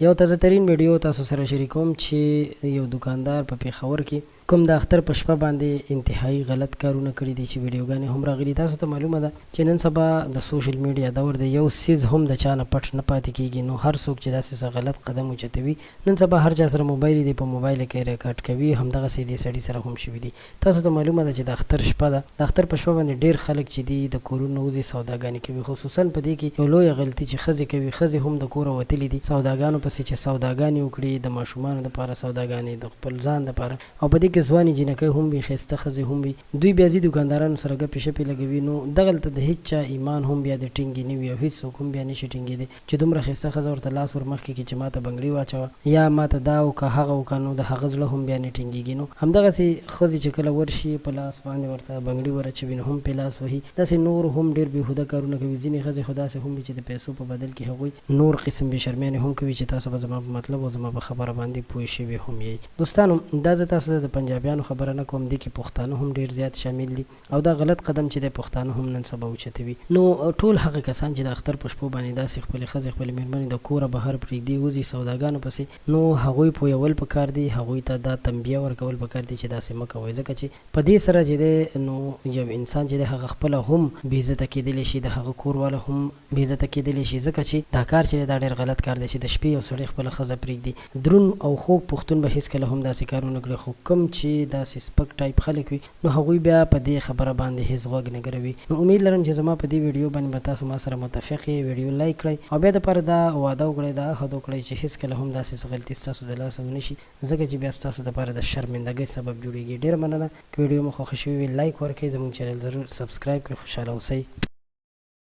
یو تازه ترین ویډیو تاسو سره شریکوم چې یو دکاندار په پیښور کې کوم د اختر په شپه باندې انتهایی غلط کارونه کړي دي چې ویډیوګانې هم راغلي. تاسو ته معلومه ده چې نن سبا د سوشل میډیا دور دی، یو سیز هم د چا نه پټ نه پاتې کیږي. نو هر څوک چې داسې څه غلط قدم اوچتوي، نن سبا هر چا سره موبایل دی، په موبایل کې ریکارډ کوي. همدغسې دې سړي سره هم شوي دي. تاسو ته معلومه ده چې د اختر شپه ده، د اختر په شپه باندې ډېر خلک چې دي د کورونو وځي سوداګانې کوي. خصوصا په دې کې یو لویه غلطي چې ښځې کوي، ښځې هم د کوره وتلي دي سوداګانو پسې چې سوداګانې وکړي، د ماشومانو دپاره سوداګانې، د خپل ځان دپاره، او په دې کې ځوانې جینکۍ هم وي، ښایسته ښځې هم وي. دوی بیا ځي دکاندارانو سره ګپې شپې لګوي. نو دغلته د هېڅ چا ایمان هم بیا د ټینګې نه وي او هېڅوک هم بیا نشي ټینګېدی چې دومره ښایسته ښځه ورته لاس ور مخکې کړي چې ما ته بنګړي واچوه یا ما ته دا وکړه هغه وکړه، نو د هغه زړه هم بیا نه ټینګېږي. نو همدغسې ښځې چې کله ورشي په لاس باندې ورته بنګړي ور اچوي نو هم پې لاس وهي. داسې نور هم ډېر بېهوده کارونه کوي. ځینې ښځې خو داسې هم وي چې د پیسو په بدل کې هغوی نور قسم بې شرمیانې هم کوي چې تاسو به زما په مطلب او زما په خبره باندې پوه شوي هم یئ. دوستانو، دا زه تاسو ته د پنجابیانو خبره نه کوم، دې کې پښتانه هم ډېر زیات شامل دي او دا غلط قدم چې دی پښتانه هم نن سبا اوچتوي. نو ټول هغه کسان چې د اختر په شپو باندې داسې خپلې ښځې خپلې مېرمنې د کوره بهر پرېږدي، وځي سوداګانو پسې، نو هغوی پویول پکار دي، هغوی ته دا تنبیه ورکول پکار دي چې داسې مه کوئ. ځکه چې په دې سره چې دی نو یو انسان چې دی هغه خپله هم بېعزته کېدلی شي، د هغه کور والا هم بېعزته کېدلی شي. ځکه چې دا کار چې دی دا ډېر غلط کار دی چې د شپې یو سړی خپله ښځه پرېږدي. دروند او خوږ پښتون به هېڅکله هم داسې کار ونه کړي، خو کوم چې داسې سپک ټایپ خلک وي نو هغوی بیا په دې خبره باندې هېڅ غوږ نه ګروي. نو امید لرم چې زما په دې ویډیو باندې به تاسو ما سره متفق یې. ویډیو لایک کړئ او بیا دپاره دا واده وکړئ، دا عهد وکړئ چې هېڅکله هم داسې څه غلطي ستاسو د لاسه ونه شي، ځکه چې بیا ستاسو دپاره د شرمندګۍ سبب جوړېږي. ډېره مننه. که ویډیو مو خوښه شوې وي لایک ورکړئ، زموږ چینل ضرور سبسکرایب کړئ. خوشحاله اوسئ.